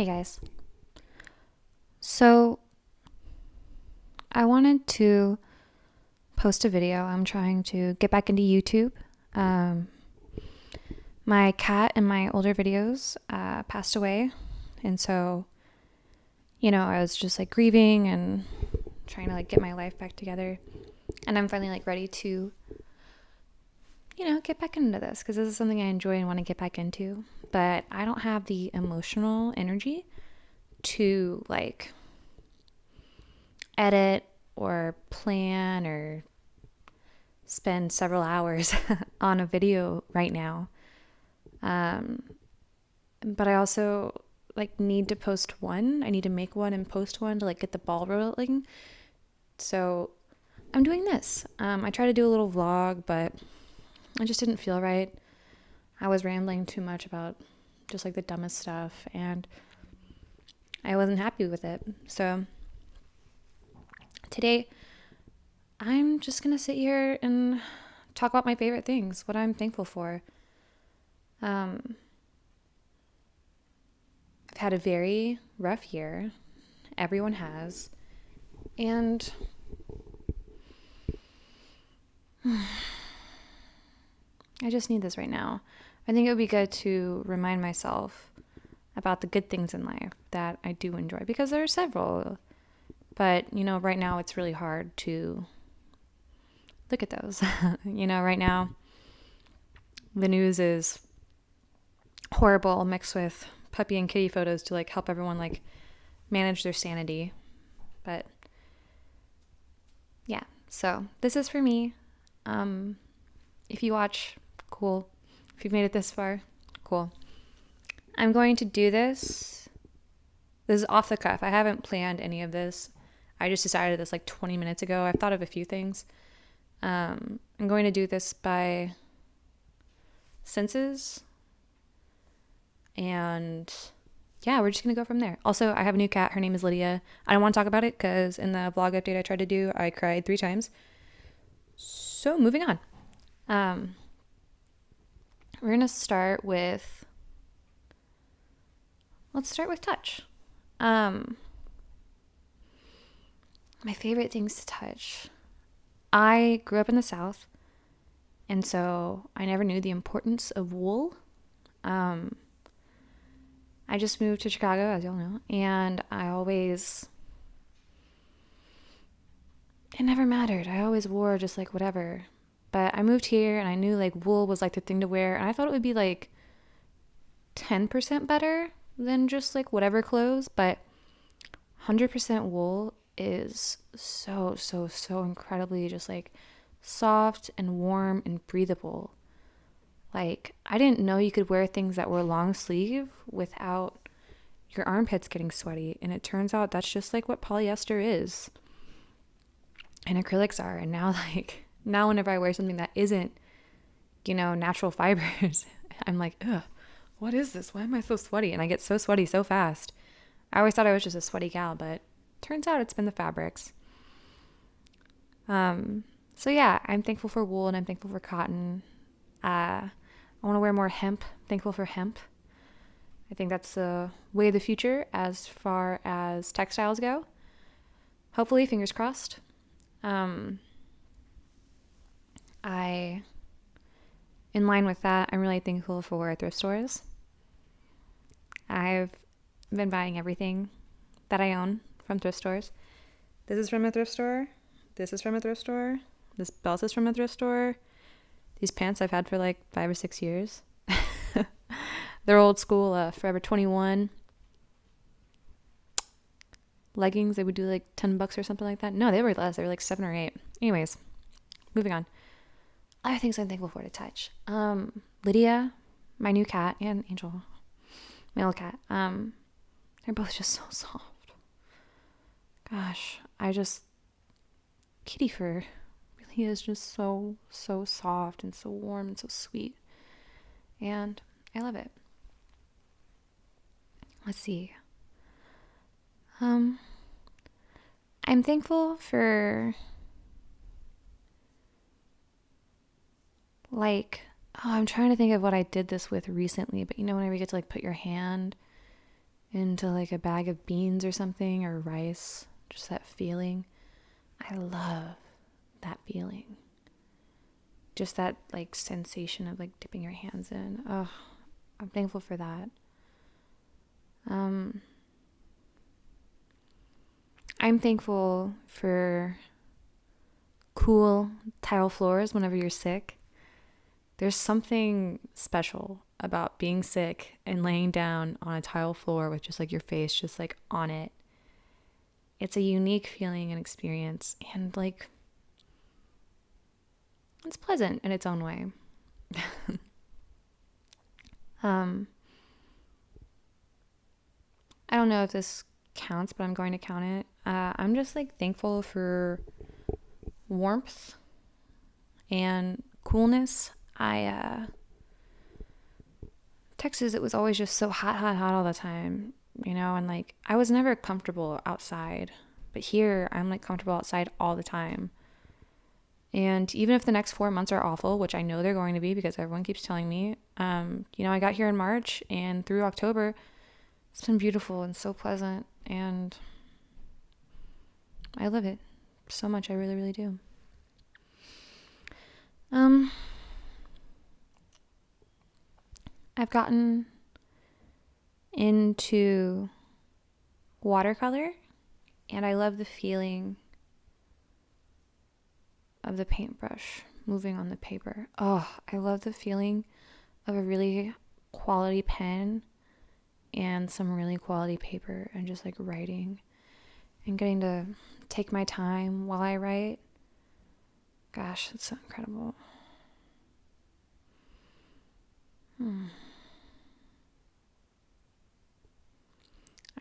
Hey guys. So, I wanted to post a video. I'm trying to get back into YouTube. Um, my cat in my older videos passed away. And so, I was just like grieving and trying to like get my life back together. And I'm finally like ready to, get back into this because this is something I enjoy and want to get back into. But I don't have the emotional energy to like edit or plan or spend several hours on a video right now. Um, but I also like need to post one. I need to make one and post one to like get the ball rolling. So I'm doing this. I try to do a little vlog, but I just didn't feel right. I was rambling too much about just like the dumbest stuff and I wasn't happy with it. So today I'm just going to sit here and talk about my favorite things, what I'm thankful for. I've had a very rough year. Everyone has. And I just need this right now. I think it would be good to remind myself about the good things in life that I do enjoy because there are several. But, right now it's really hard to look at those. Right now the news is horrible mixed with puppy and kitty photos to like help everyone like manage their sanity. But yeah, so this is for me. If you watch, cool. If you've made it this far, cool. I'm going to do this. This is off the cuff. I haven't planned any of this. I just decided this like 20 minutes ago. I've thought of a few things. I'm going to do this by senses. And yeah, we're just going to go from there. Also, I have a new cat. Her name is Lydia. I don't want to talk about it because in the vlog update I tried to do, I cried 3 times. So moving on. We're going to start with, let's start with touch. My favorite things to touch. I grew up in the South, and so I never knew the importance of wool. I just moved to Chicago, as y'all know, and it never mattered. I always wore just like whatever. But I moved here and I knew like wool was like the thing to wear, and I thought it would be like 10% better than just like whatever clothes, but 100% wool is so, so, so incredibly just like soft and warm and breathable. Like, I didn't know you could wear things that were long sleeve without your armpits getting sweaty. And it turns out that's just like what polyester is and acrylics are. And now, now whenever I wear something that isn't, natural fibers, I'm like, ugh, what is this? Why am I so sweaty? And I get so sweaty so fast. I always thought I was just a sweaty gal, but turns out it's been the fabrics. So yeah, I'm thankful for wool and I'm thankful for cotton. I want to wear more hemp. Thankful for hemp. I think that's the way of the future as far as textiles go. Hopefully, fingers crossed. In line with that, I'm really thankful for thrift stores. I've been buying everything that I own from thrift stores. This is from a thrift store. This is from a thrift store. This belt is from a thrift store. These pants I've had for like 5 or 6 years. They're old school, Forever 21 leggings. They would do like $10 or something like that. No, they were less. They were like 7 or 8. Anyways, moving on. Other things I'm thankful for to touch. Lydia, my new cat, and Angel, my old cat. They're both just so soft. Gosh, kitty fur really is just so, so soft and so warm and so sweet. And I love it. Let's see. I'm thankful for I'm trying to think of what I did this with recently, but whenever you get to like put your hand into like a bag of beans or something, or rice. Just that feeling. I love that feeling. Just that like sensation of like dipping your hands in. Oh, I'm thankful for that. I'm thankful for cool tile floors whenever you're sick. There's something special about being sick and laying down on a tile floor with just like your face just like on it. It's a unique feeling and experience, and like it's pleasant in its own way. I don't know if this counts, but I'm going to count it. I'm just like thankful for warmth and coolness. Texas, it was always just so hot all the time, and like I was never comfortable outside, but here I'm like comfortable outside all the time. And even if the next 4 months are awful, which I know they're going to be because everyone keeps telling me, I got here in March, and through October, it's been beautiful and so pleasant, and I love it so much. I really, really do. I've gotten into watercolor, and I love the feeling of the paintbrush moving on the paper. Oh, I love the feeling of a really quality pen and some really quality paper, and just like writing and getting to take my time while I write. Gosh, it's so incredible.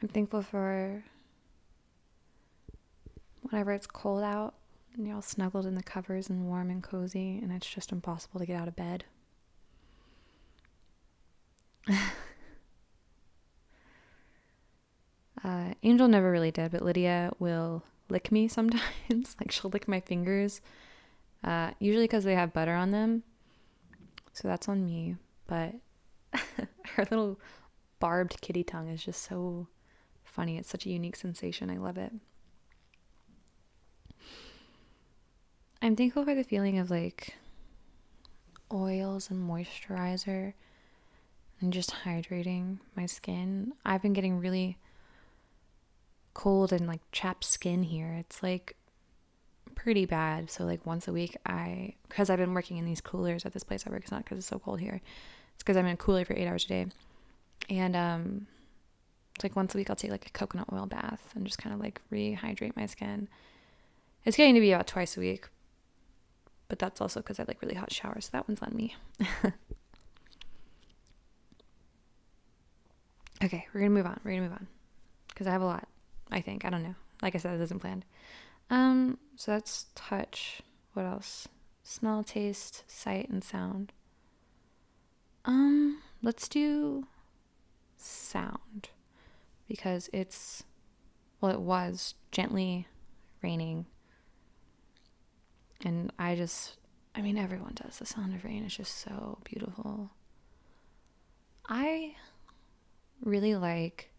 I'm thankful for whenever it's cold out and you're all snuggled in the covers and warm and cozy, and it's just impossible to get out of bed. Angel never really did, but Lydia will lick me sometimes. Like she'll lick my fingers, usually because they have butter on them. So that's on me. But her little barbed kitty tongue is just so funny. It's such a unique sensation. I love it. I'm thankful for the feeling of like oils and moisturizer and just hydrating my skin. I've been getting really cold and like chapped skin here. It's like pretty bad. So like once a week, because I've been working in these coolers at this place I work, it's not because it's so cold here. It's because I'm in a cooler for 8 hours a day. And it's like once a week I'll take like a coconut oil bath and just kind of like rehydrate my skin. It's getting to be about twice a week, but that's also because I like really hot showers, so that one's on me. Okay, we're gonna move on because I have a lot, I think. I don't know. Like I said, it isn't planned. So that's touch. What else? Smell, taste, sight, and sound. Let's do sound, because it was gently raining, and everyone does. The sound of rain is just so beautiful. I really like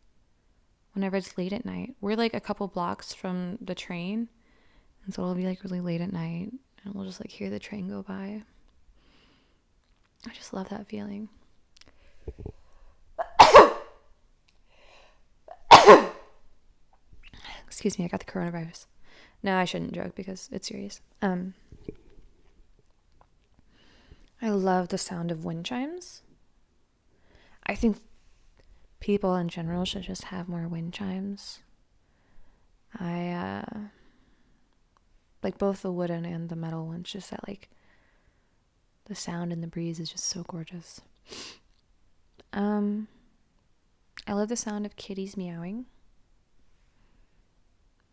whenever it's late at night. We're like a couple blocks from the train, and so it'll be like really late at night, and we'll just like hear the train go by. I just love that feeling. Excuse me, I got the coronavirus. No, I shouldn't joke because it's serious. I love the sound of wind chimes. I think people in general should just have more wind chimes. I like both the wooden and the metal ones, just that like the sound and the breeze is just so gorgeous. I love the sound of kitties meowing.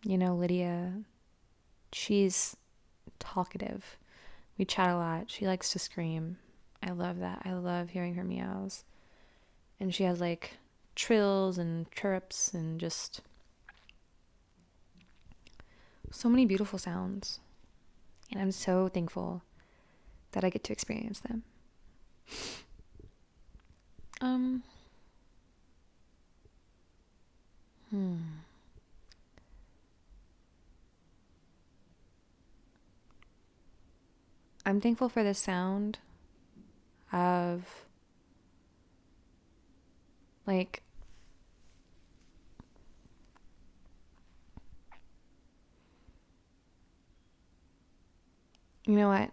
Lydia, she's talkative. We chat a lot. She likes to scream. I love that. I love hearing her meows. And she has like trills and chirps and just so many beautiful sounds. And I'm so thankful that I get to experience them. I'm thankful for the sound of like you know what?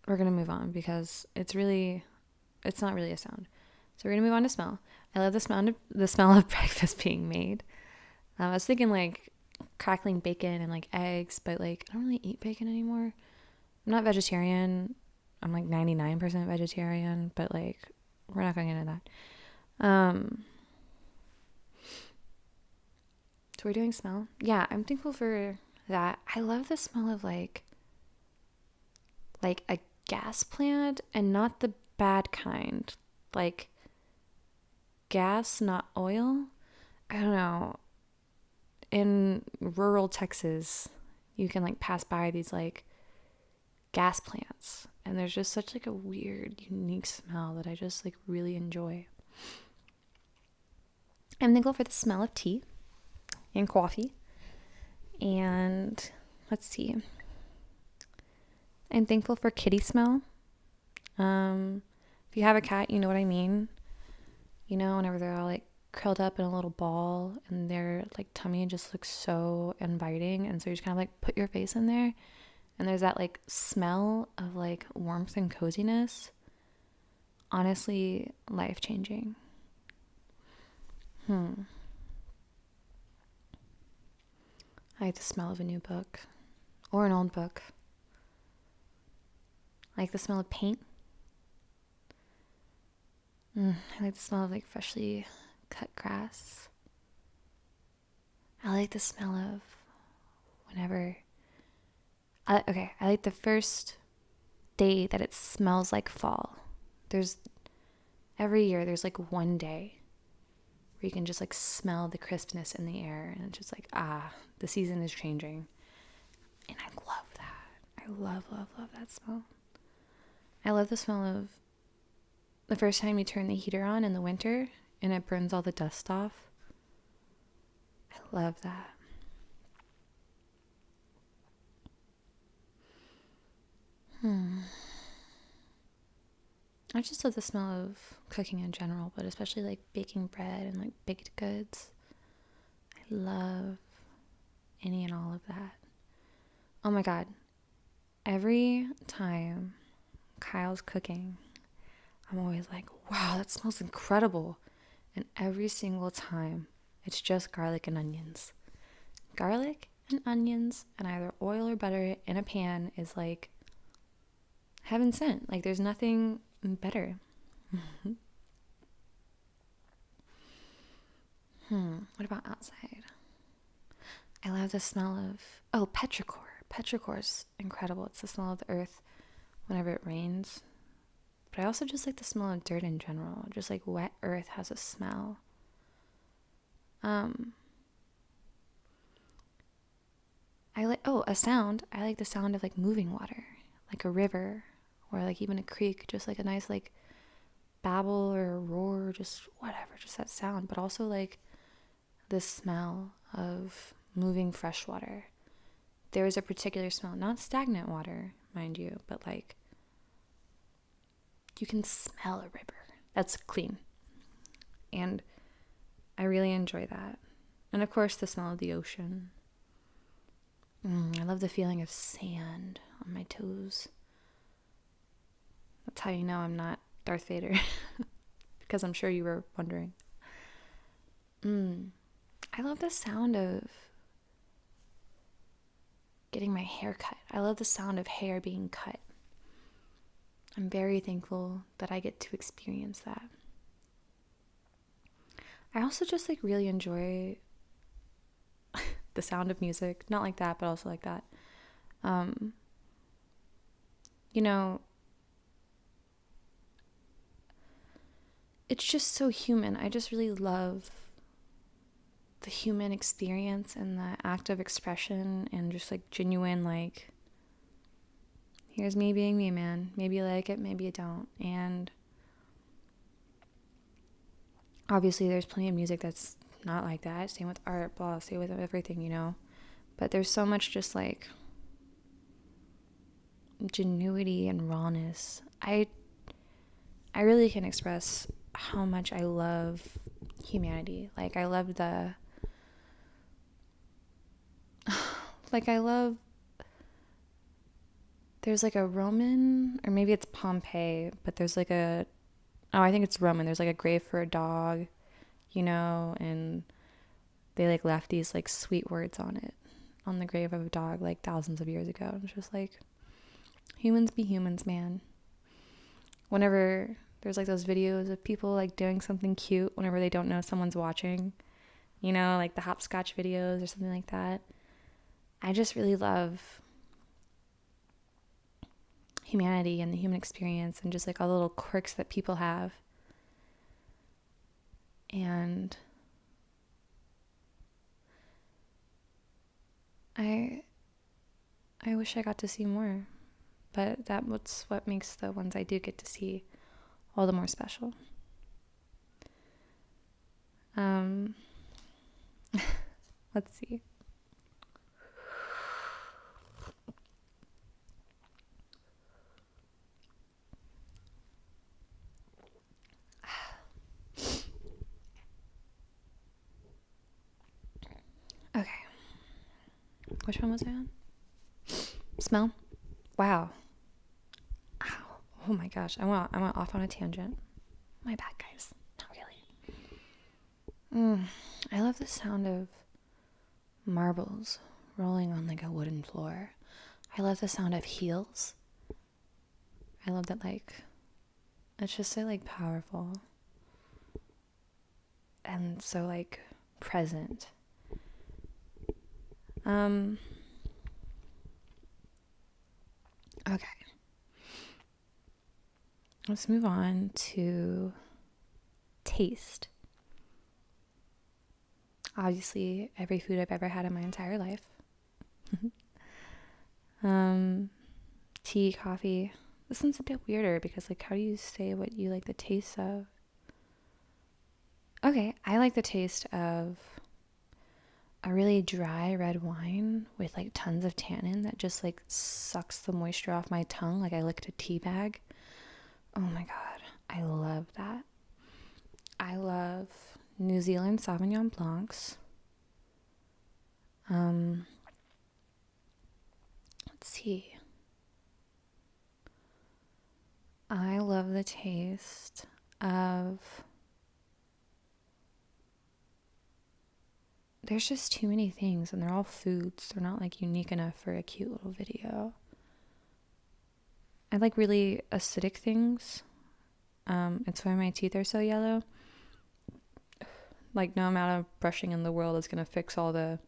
We're going to move on because it's not really a sound. So we're going to move on to smell. I love the smell of breakfast being made. I was thinking like crackling bacon and like eggs, but like I don't really eat bacon anymore. I'm not vegetarian. I'm like 99% vegetarian, but like we're not going into that. So we're doing smell. Yeah, I'm thankful for that. I love the smell of like a gas plant, and not the bad kind. Like gas, not oil. I don't know. In rural Texas, you can like pass by these like gas plants, and there's just such like a weird, unique smell that I just like really enjoy. I'm thankful for the smell of tea and coffee. And let's see. I'm thankful for kitty smell. If you have a cat, you know what I mean. You know, whenever they're all like curled up in a little ball and their like tummy just looks so inviting, and so you just kind of like put your face in there, and there's that like smell of like warmth and coziness. Honestly, life-changing. I like the smell of a new book or an old book. I like the smell of paint. I like the smell of like freshly cut grass. I like the smell of whenever I like the first day that it smells like fall. Every year there's like one day where you can just like smell the crispness in the air, and it's just like, the season is changing. And I love that. I love that smell. I love the smell of the first time you turn the heater on in the winter and it burns all the dust off. I love that. I just love the smell of cooking in general, but especially like baking bread and like baked goods. I love any and all of that. Oh my God. Every time Kyle's cooking, I'm always like, wow, that smells incredible. And every single time, it's just garlic and onions. Garlic and onions and either oil or butter in a pan is like heaven sent. Like there's nothing better. What about outside? I love the smell of petrichor. Petrichor is incredible. It's the smell of the earth whenever it rains. But I also just like the smell of dirt in general. Just like wet earth has a smell. I like a sound. I like the sound of like moving water, like a river or like even a creek. Just like a nice like babble or a roar, just whatever, just that sound. But also like the smell of moving fresh water. There is a particular smell, not stagnant water, mind you, but like you can smell a river that's clean. And I really enjoy that. And of course, the smell of the ocean. I love the feeling of sand on my toes. That's how you know I'm not Darth Vader. Because I'm sure you were wondering. I love the sound of getting my hair cut. I love the sound of hair being cut. I'm very thankful that I get to experience that. I also just like really enjoy the sound of music. Not like that, but also like that. You know, it's just so human. I just really love the human experience and the act of expression and just like genuine, like, here's me being me, man. Maybe you like it, maybe you don't. And obviously there's plenty of music that's not like that. Same with art, blah, same with everything, you know. But there's so much just like ingenuity and rawness. I really can express how much I love humanity. Like I love there's like a Roman, or maybe it's Pompeii, but there's like I think it's Roman. There's like a grave for a dog, you know, and they like left these like sweet words on it, on the grave of a dog like thousands of years ago. And it's just like, humans be humans, man. Whenever there's like those videos of people like doing something cute whenever they don't know someone's watching, you know, like the hopscotch videos or something like that. I just really love humanity and the human experience and just like all the little quirks that people have. And I wish I got to see more, but that's what makes the ones I do get to see all the more special. Let's see. Okay. Which one was I on? Smell? Wow. Ow. Oh my gosh. I went off on a tangent. My bad, guys. Not really. I love the sound of marbles rolling on like a wooden floor. I love the sound of heels. I love that, like, it's just so like powerful and so like present. Okay. Let's move on to taste. Obviously, every food I've ever had in my entire life. Tea, coffee. This one's a bit weirder because, like, how do you say what you like the taste of? Okay, I like the taste of a really dry red wine with like tons of tannin that just like sucks the moisture off my tongue like I licked a tea bag. Oh my god, I love that. I love New Zealand Sauvignon Blancs. Let's see. I love the taste of... There's just too many things, and they're all foods. They're not like unique enough for a cute little video. I like really acidic things. It's why my teeth are so yellow. Like, no amount of brushing in the world is going to fix all the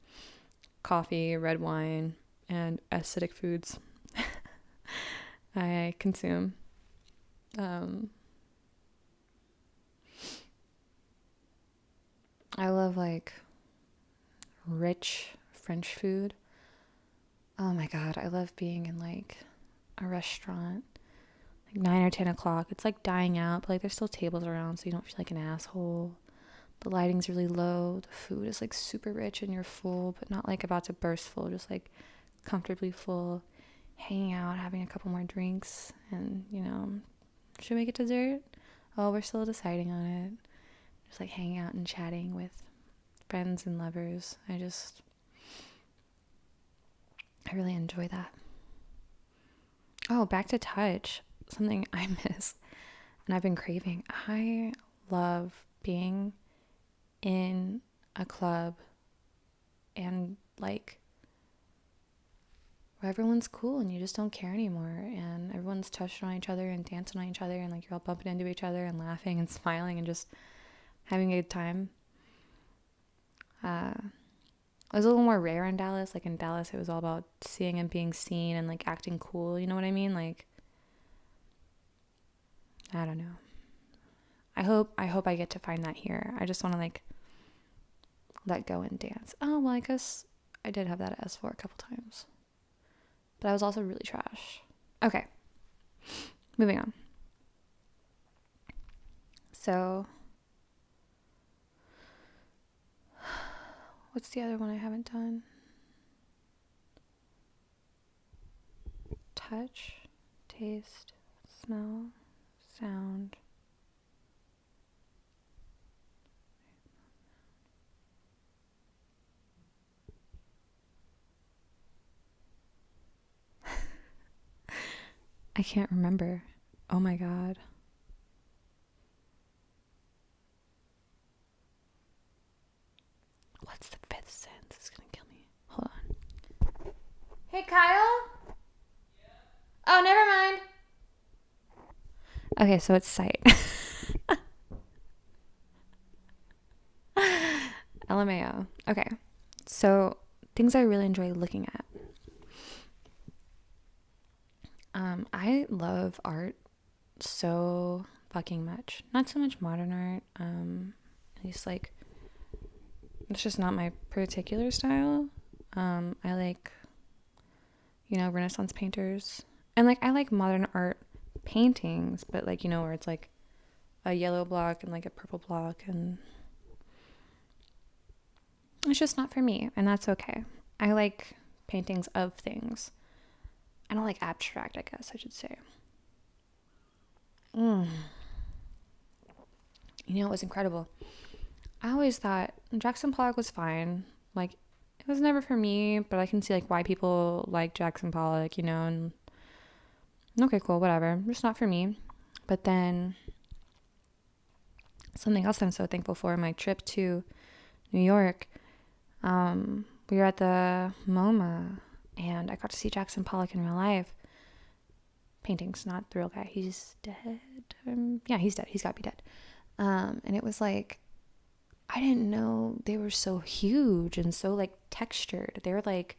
coffee, red wine, and acidic foods I consume. I love like rich French food. Oh my god, I love being in like a restaurant, like 9 or 10 o'clock. It's like dying out, but like there's still tables around so you don't feel like an asshole. The lighting's really low. The food is like super rich and you're full, but not like about to burst full, just like comfortably full. Hanging out, having a couple more drinks, and you know, should we get dessert? Oh, we're still deciding on it. Just like hanging out and chatting with friends and lovers. I really enjoy that. Oh, back to touch. Something I miss and I've been craving. I love being in a club and like where everyone's cool and you just don't care anymore and everyone's touching on each other and dancing on each other and like you're all bumping into each other and laughing and smiling and just having a good time. It was a little more rare in Dallas. Like in Dallas, it was all about seeing and being seen and like acting cool. You know what I mean? Like, I don't know. I hope I get to find that here. I just want to like let go and dance. Oh, well, I guess I did have that at S4 a couple times. But I was also really trash. Okay. Moving on. So What's the other one I haven't done? Touch, taste, smell, sound. I can't remember. Oh my God. What's the fifth sense? It's gonna kill me. Hold on. Hey, Kyle? Oh, never mind. Okay, so it's sight. LMAO. Okay. So, things I really enjoy looking at. I love art so fucking much. Not so much modern art. At least like it's just not my particular style. I like, Renaissance painters. And like I like modern art paintings, but like, where it's like a yellow block and like a purple block, and it's just not for me, and that's okay. I like paintings of things. I don't like abstract, I guess I should say. It was incredible. I always thought Jackson Pollock was fine. Like, it was never for me, but I can see like why people like Jackson Pollock, and okay, cool, whatever. Just not for me. But then something else I'm so thankful for, my trip to New York, we were at the MoMA and I got to see Jackson Pollock in real life. Paintings, not the real guy. He's dead. Yeah, he's dead. He's got to be dead. And it was like, I didn't know they were so huge and so like textured. They were like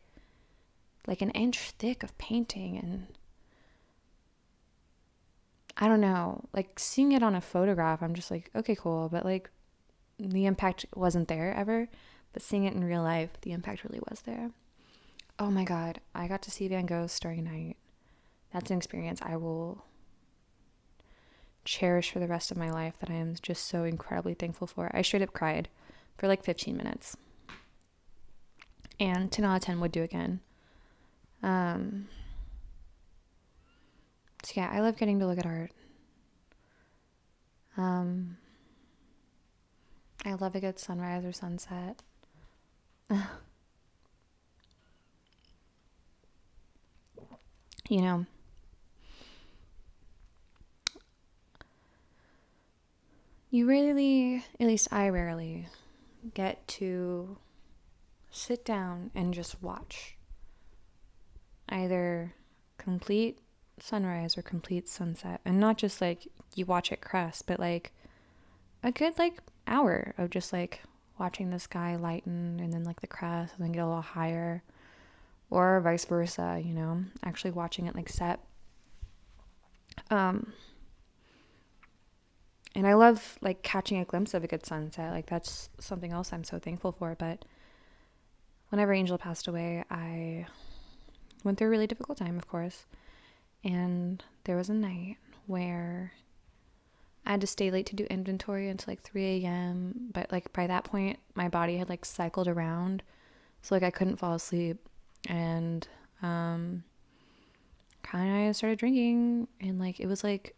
an inch thick of painting, and I don't know, like seeing it on a photograph, I'm just like, okay, cool. But like the impact wasn't there ever, but seeing it in real life, the impact really was there. Oh my God. I got to see Van Gogh's Starry Night. That's an experience I will cherish for the rest of my life, that I am just so incredibly thankful for. I straight up cried for like 15 minutes. And 10 out of 10 would do again. So yeah, I love getting to look at art. I love a good sunrise or sunset. You rarely, at least I rarely, get to sit down and just watch either complete sunrise or complete sunset. And not just like you watch it crest, but like a good like hour of just like watching the sky lighten and then like the crest and then get a little higher, or vice versa, actually watching it like set. And I love like catching a glimpse of a good sunset. Like that's something else I'm so thankful for. But whenever Angel passed away, I went through a really difficult time, of course. And there was a night where I had to stay late to do inventory until like 3 a.m. But like by that point, my body had like cycled around. So like I couldn't fall asleep. And Kyle and I started drinking. And like it was like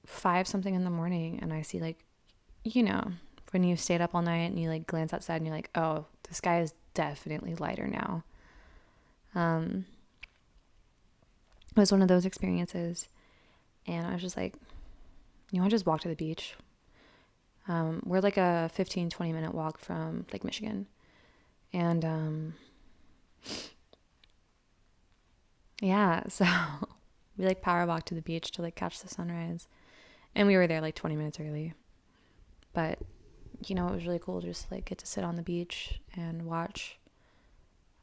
5 something in the morning, and I see like, when you stayed up all night and you like glance outside and you're like, oh, the sky is definitely lighter now. It was one of those experiences, and I was just like, I'll just walk to the beach. We're like a 15-20 minute walk from Lake Michigan, and yeah, so we like power walked to the beach to like catch the sunrise. And we were there like 20 minutes early. But, it was really cool to just like get to sit on the beach and watch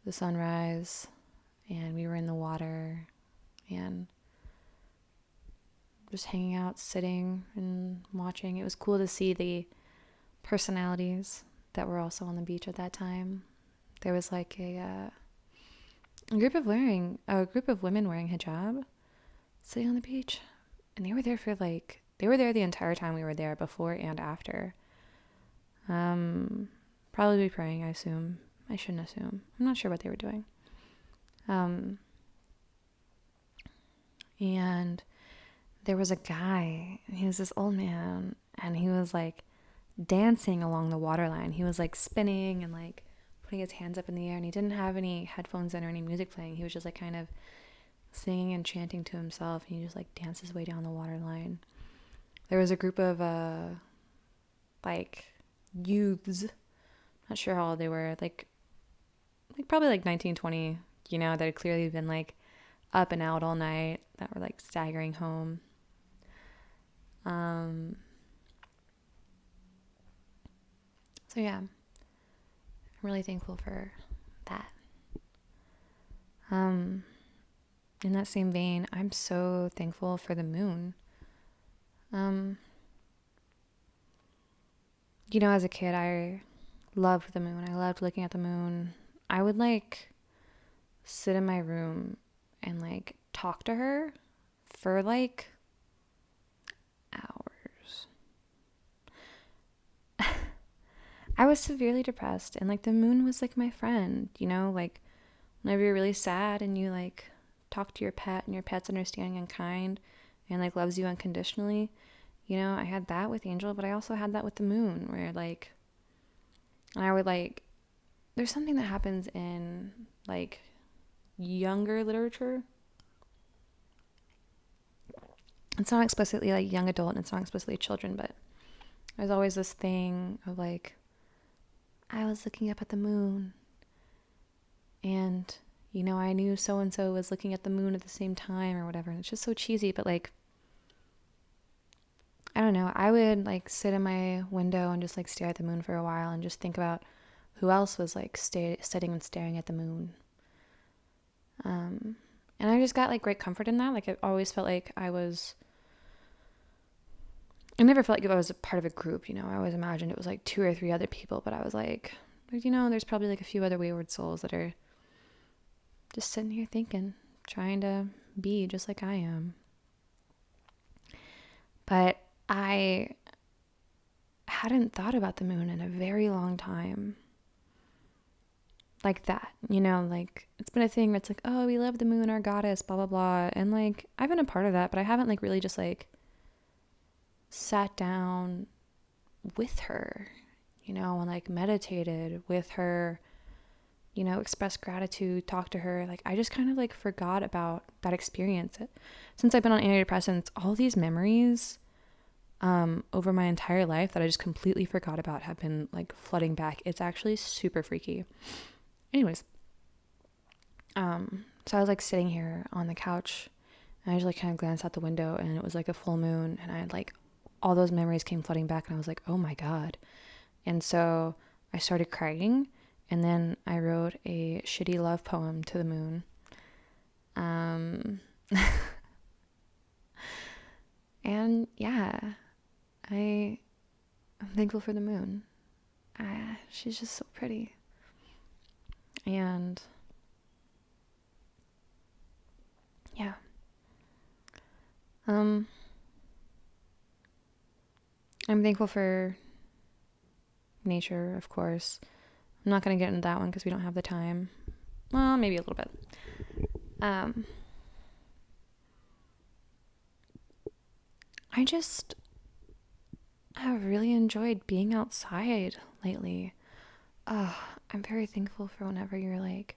the sunrise. And we were in the water and just hanging out, sitting and watching. It was cool to see the personalities that were also on the beach at that time. There was like a group of women wearing hijab sitting on the beach. And they were there they were there the entire time we were there, before and after. Probably Probably praying, I assume. I shouldn't assume. I'm not sure what they were doing. And there was a guy, he was this old man, and he was like dancing along the water line. He was like spinning and like putting his hands up in the air, and he didn't have any headphones in or any music playing. He was just like kind of singing and chanting to himself, and he just like danced his way down the water line. There was a group of like youths, not sure how old they were, like probably like 19, 20, you know, that had clearly been like up and out all night, that were like staggering home. So yeah, I'm really thankful for that. In that same vein, I'm so thankful for the moon. You know, as a kid, I loved the moon. I loved looking at the moon. I would like sit in my room and like talk to her for like hours. I was severely depressed, and like the moon was like my friend, you know, like whenever you're really sad and you like talk to your pet and your pet's understanding and kind and like loves you unconditionally, you know, I had that with Angel, but I also had that with the moon, where like, and I would like, there's something that happens in like younger literature. It's not explicitly like young adult and it's not explicitly children, but there's always this thing of like, I was looking up at the moon and, you know, I knew so-and-so was looking at the moon at the same time or whatever. And it's just so cheesy, but like, I don't know. I would like sit in my window and just like stare at the moon for a while and just think about who else was like sitting and staring at the moon. And I just got like great comfort in that. Like I always felt like I never felt like I was a part of a group, you know. I always imagined it was like 2 or 3 other people, but I was like, you know, there's probably like a few other wayward souls that are just sitting here thinking, trying to be just like I am. But I hadn't thought about the moon in a very long time. Like that, you know, like it's been a thing where it's like, oh, we love the moon, our goddess, blah, blah, blah. And like, I've been a part of that, but I haven't like really just like sat down with her, you know, and like meditated with her, you know, expressed gratitude, talked to her. Like I just kind of like forgot about that experience. Since I've been on antidepressants, all these memories over my entire life that I just completely forgot about have been like flooding back. It's actually super freaky. Anyways, so I was like sitting here on the couch and I just like kind of glanced out the window and it was like a full moon and I had like all those memories came flooding back and I was like, oh my God. And so I started crying and then I wrote a shitty love poem to the moon. And yeah, I'm thankful for the moon. She's just so pretty. And yeah. I'm thankful for nature, of course. I'm not going to get into that one because we don't have the time. Well, maybe a little bit. I just have really enjoyed being outside lately. I'm very thankful for whenever you're like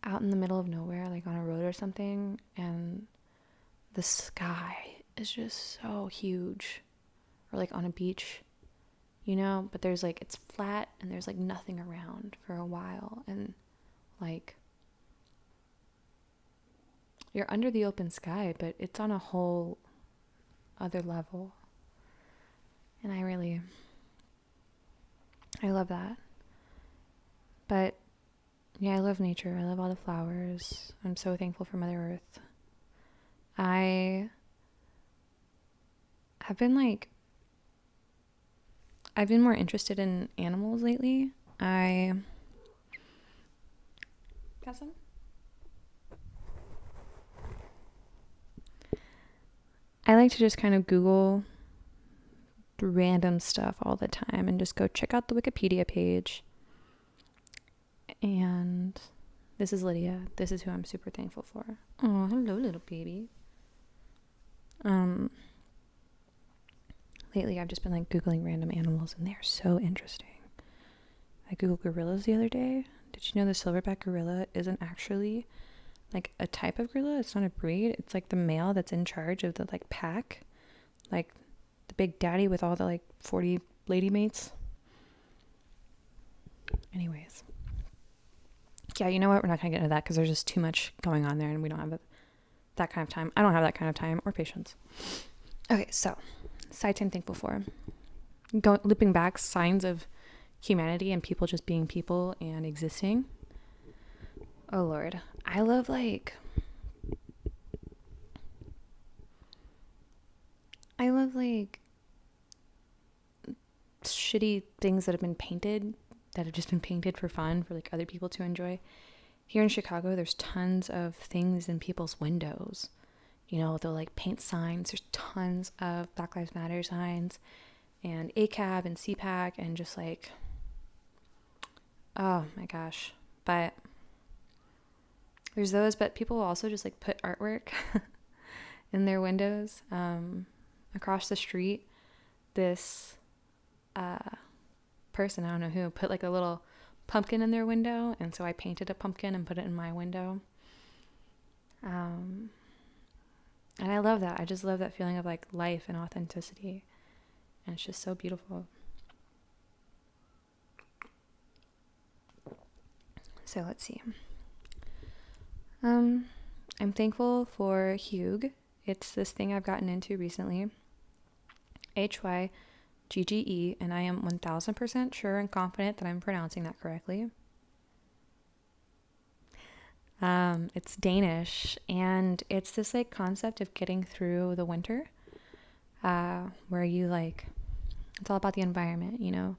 out in the middle of nowhere, like on a road or something, and the sky is just so huge, or like on a beach, you know, but there's like, it's flat and there's like nothing around for a while, and like you're under the open sky, but it's on a whole other level. And I love that. But yeah, I love nature. I love all the flowers. I'm so thankful for Mother Earth. I've been more interested in animals lately. I got some? I like to just kind of Google random stuff all the time and just go check out the Wikipedia page. And this is Lydia. This is who I'm super thankful for. Oh, hello, little baby. Lately I've just been like Googling random animals and they're so interesting. I Googled gorillas the other day. Did you know the silverback gorilla isn't actually like a type of gorilla? It's not a breed. It's like the male that's in charge of the like pack. Like the big daddy with all the like 40 lady mates. Anyways. Yeah, you know what? We're not going to get into that because there's just too much going on there and we don't have that kind of time. I don't have that kind of time or patience. Okay, so sites I'm thankful for. Looping back, signs of humanity and people just being people and existing. Oh Lord, I love like shitty things that have been painted, that have just been painted for fun for like other people to enjoy. Here in Chicago, there's tons of things in people's windows. You know, they'll like paint signs. There's tons of Black Lives Matter signs and ACAB and CPAC and just like, oh my gosh. But there's those, but people will also just like put artwork in their windows. Across the street, this person, I don't know who, put like a little pumpkin in their window, and so I painted a pumpkin and put it in my window. And I love that. I just love that feeling of like life and authenticity, and it's just so beautiful. So let's see. I'm thankful for Hygge. It's this thing I've gotten into recently. HYGGE, and I am 1000% sure and confident that I'm pronouncing that correctly. It's Danish, and it's this like concept of getting through the winter, where you like, it's all about the environment, you know,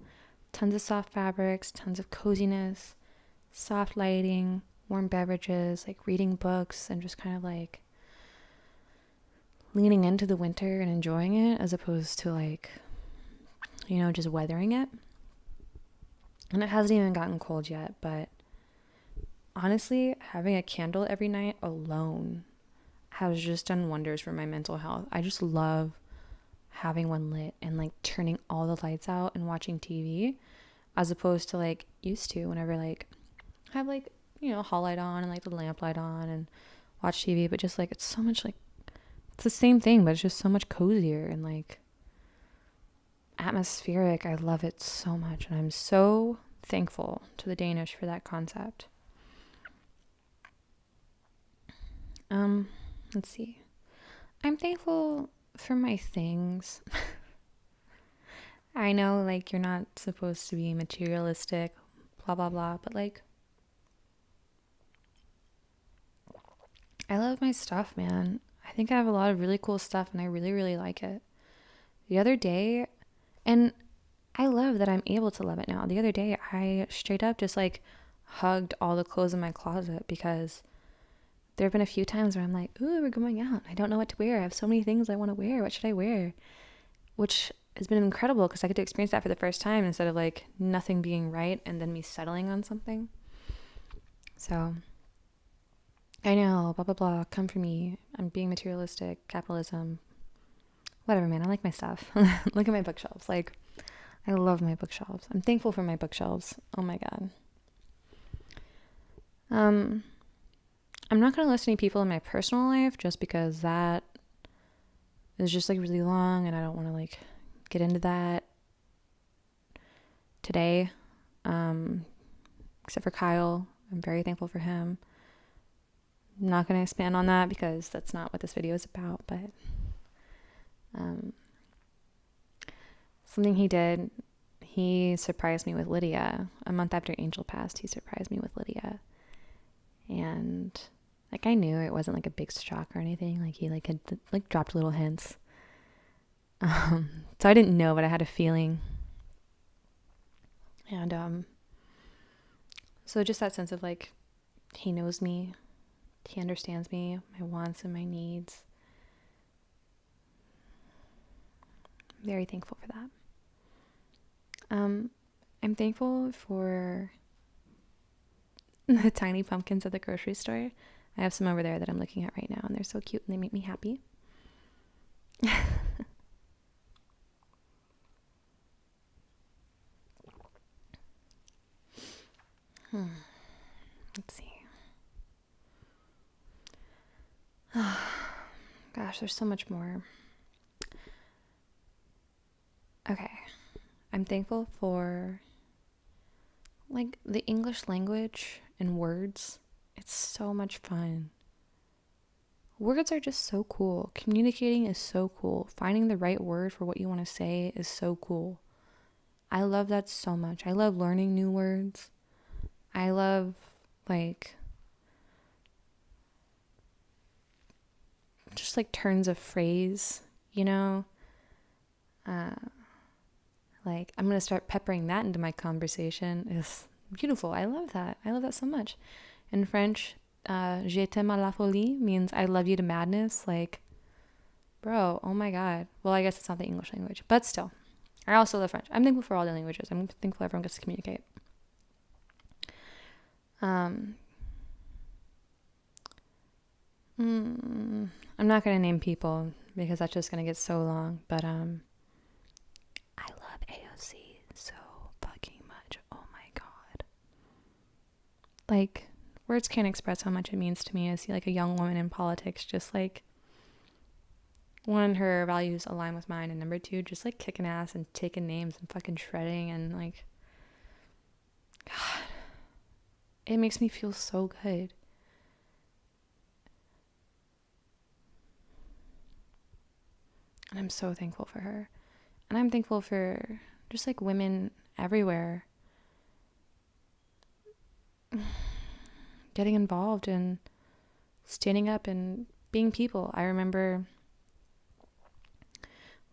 tons of soft fabrics, tons of coziness, soft lighting, warm beverages, like reading books and just kind of like leaning into the winter and enjoying it as opposed to like, you know, just weathering it. And it hasn't even gotten cold yet, but honestly, having a candle every night alone has just done wonders for my mental health. I just love having one lit and like turning all the lights out and watching TV as opposed to like used to whenever like have like, you know, hall light on and like the lamp light on and watch TV, but just like it's so much like it's the same thing, but it's just so much cozier and like atmospheric. I love it so much, and I'm so thankful to the Danish for that concept. Let's see. I'm thankful for my things. I know like you're not supposed to be materialistic, blah blah blah, but like I love my stuff, man. I think I have a lot of really cool stuff and I really, really like it. The other day, and I love that I'm able to love it now. The other day, I straight up just like hugged all the clothes in my closet because there have been a few times where I'm like, ooh, we're going out. I don't know what to wear. I have so many things I want to wear. What should I wear? Which has been incredible because I get to experience that for the first time instead of like nothing being right and then me settling on something. So I know, blah, blah, blah, come for me. I'm being materialistic, capitalism, whatever, man. I like my stuff. Look at my bookshelves. Like, I love my bookshelves. I'm thankful for my bookshelves. Oh my God. I'm not going to list any people in my personal life just because that is just like really long and I don't want to like get into that today. Except for Kyle. I'm very thankful for him. I'm not going to expand on that because that's not what this video is about, but something he did, he surprised me with Lydia. A month after Angel passed, he surprised me with Lydia. And like I knew it wasn't like a big shock or anything. Like he like had like dropped little hints. So I didn't know, but I had a feeling. And so just that sense of like he knows me, he understands me, my wants and my needs. Very thankful for that. I'm thankful for the tiny pumpkins at the grocery store. I have some over there that I'm looking at right now, and they're so cute and they make me happy. Let's see. Gosh, there's so much more. Okay. I'm thankful for like the English language and words. It's so much fun. Words are just so cool. Communicating is so cool. Finding the right word for what you want to say is so cool. I love that so much. I love learning new words. I love like just like turns of phrase, you know? Like I'm going to start peppering that into my conversation. It's beautiful. I love that. I love that so much. In French, je t'aime à la folie means I love you to madness. Like, bro, oh my God. Well, I guess it's not the English language, but still. I also love French. I'm thankful for all the languages. I'm thankful everyone gets to communicate. I'm not going to name people because that's just going to get so long, but I love AOC so fucking much. Oh my God. Like, words can't express how much it means to me to see like a young woman in politics, just like, one, her values align with mine, and number two, just like kicking ass and taking names and fucking shredding, and like, God, it makes me feel so good. And I'm so thankful for her. And I'm thankful for just like women everywhere getting involved and standing up and being people. I remember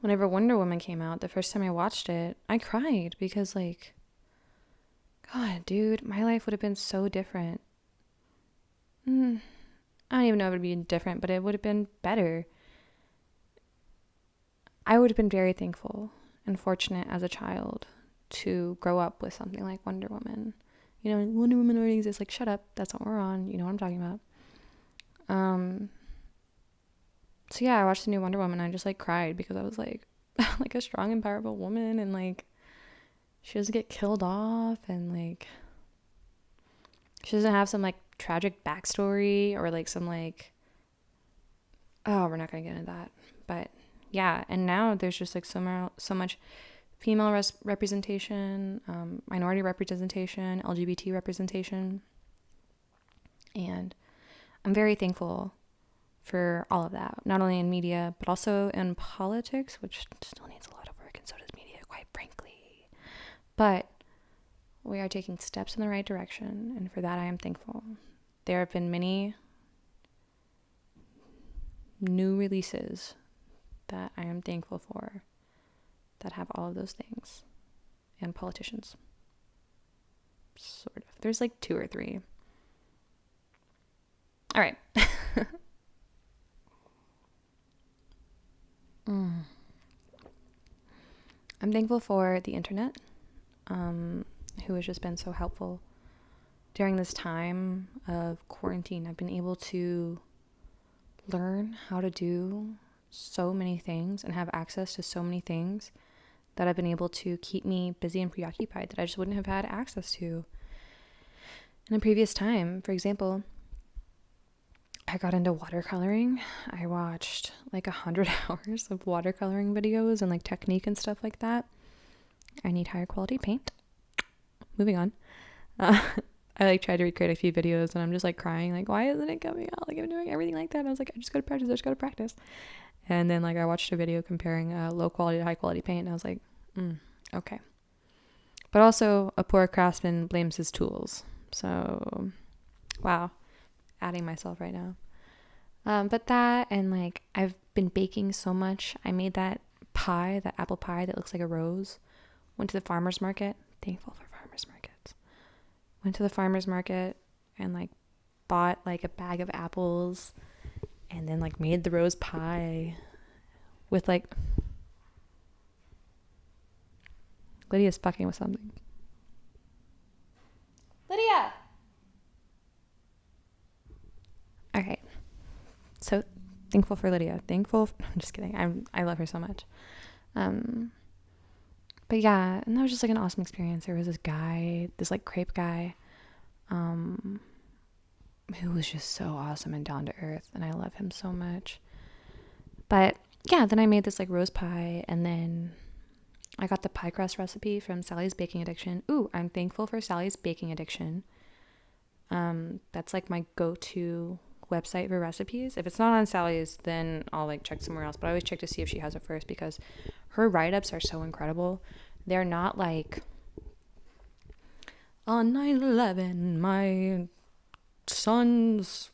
whenever Wonder Woman came out, the first time I watched it, I cried because like, God, dude, my life would have been so different. I don't even know if it would be different, but it would have been better. I would have been very thankful and fortunate as a child to grow up with something like Wonder Woman. You know, Wonder Woman already exists. Like, shut up. That's what we're on. You know what I'm talking about. So yeah, I watched the new Wonder Woman and I just like cried because I was like, like a strong and powerful woman, and like she doesn't get killed off, and like she doesn't have some like tragic backstory or like some like, oh, we're not gonna get into that, but yeah. And now there's just like so much female representation, minority representation, LGBT representation, and I'm very thankful for all of that, not only in media but also in politics, which still needs a lot of work, and so does media, quite frankly, but we are taking steps in the right direction, and for that I am thankful. There have been many new releases that I am thankful for that have all of those things, and politicians, sort of. There's like 2 or 3. All right. I'm thankful for the internet, who has just been so helpful during this time of quarantine. I've been able to learn how to do so many things and have access to so many things that have been able to keep me busy and preoccupied that I just wouldn't have had access to in a previous time. For example, I got into watercoloring. I watched like 100 hours of watercoloring videos and like technique and stuff like that. I need higher quality paint. Moving on. I like tried to recreate a few videos and I'm just like crying, like, why isn't it coming out? Like, I'm doing everything like that. And I was like, I just gotta practice. And then like I watched a video comparing low quality to high quality paint, and I was like, okay. But also, a poor craftsman blames his tools. So, wow, adding myself right now. But that, and like I've been baking so much. I made that apple pie that looks like a rose. Went to the farmer's market. Thankful for farmer's markets. Went to the farmer's market and like bought like a bag of apples, and then like made the rose pie with like, Lydia's fucking with something. Lydia! Okay. So thankful for Lydia. I'm just kidding. I love her so much. But yeah, and that was just like an awesome experience. There was this guy, this like crepe guy, who was just so awesome and down to earth, and I love him so much. But yeah, then I made this like rose pie, and then I got the pie crust recipe from Sally's Baking Addiction. Ooh, I'm thankful for Sally's Baking Addiction. That's like my go-to website for recipes. If it's not on Sally's, then I'll like check somewhere else, but I always check to see if she has it first, because her write-ups are so incredible. They're not like, on 9/11 my son's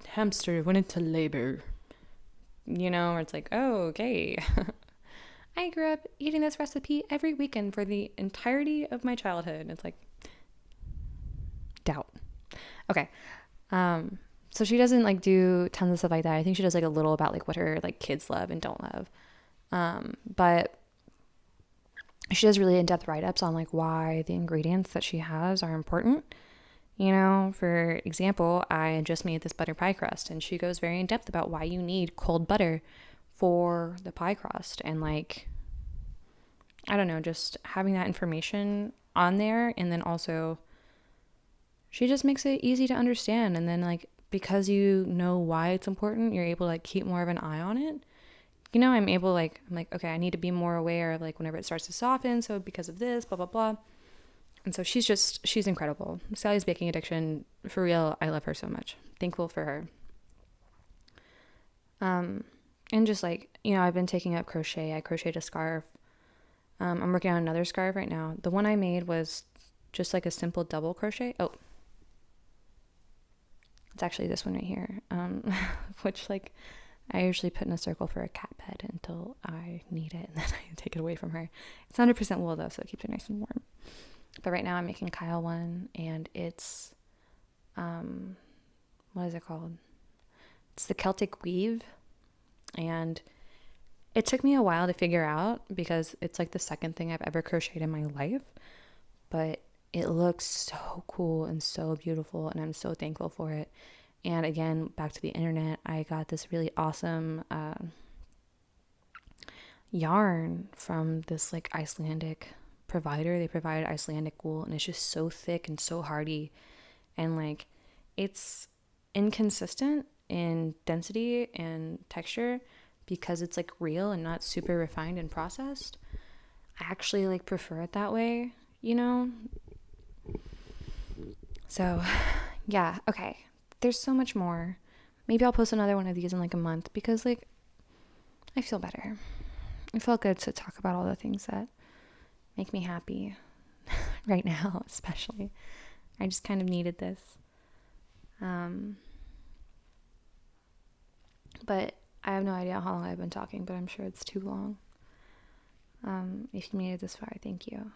hamster went into labor, or it's like, oh, okay. I grew up eating this recipe every weekend for the entirety of my childhood. It's like, doubt. Okay. So she doesn't like do tons of stuff like that. I think she does like a little about like what her like kids love and don't love. But she does really in-depth write-ups on like why the ingredients that she has are important. For example, I just made this butter pie crust, and she goes very in depth about why you need cold butter for the pie crust, and like, I don't know, just having that information on there. And then also she just makes it easy to understand, and then like, because you know why it's important, you're able to like keep more of an eye on it. I'm able like, I'm like, okay, I need to be more aware of like whenever it starts to soften, so because of this, blah blah blah. And so she's incredible. Sally's Baking Addiction, for real, I love her so much. Thankful for her. And just like, I've been taking up crochet. I crocheted a scarf. I'm working on another scarf right now. The one I made was just like a simple double crochet. Oh, it's actually this one right here. Which like, I usually put in a circle for a cat bed until I need it, and then I take it away from her. It's 100% wool though, so it keeps her nice and warm. But right now I'm making Kyle one, and it's, what is it called? It's the Celtic weave. And it took me a while to figure out, because it's like the second thing I've ever crocheted in my life, but it looks so cool and so beautiful, and I'm so thankful for it. And again, back to the internet, I got this really awesome yarn from this like Icelandic provider. They provided Icelandic wool, and it's just so thick and so hardy, and like, it's inconsistent in density and texture because it's like real and not super refined and processed. I actually like prefer it that way, So yeah, okay. There's so much more. Maybe I'll post another one of these in like a month, because like, I feel better. It felt good to talk about all the things that make me happy right now, especially. I just kind of needed this. But I have no idea how long I've been talking, but I'm sure it's too long. If you made it this far, thank you.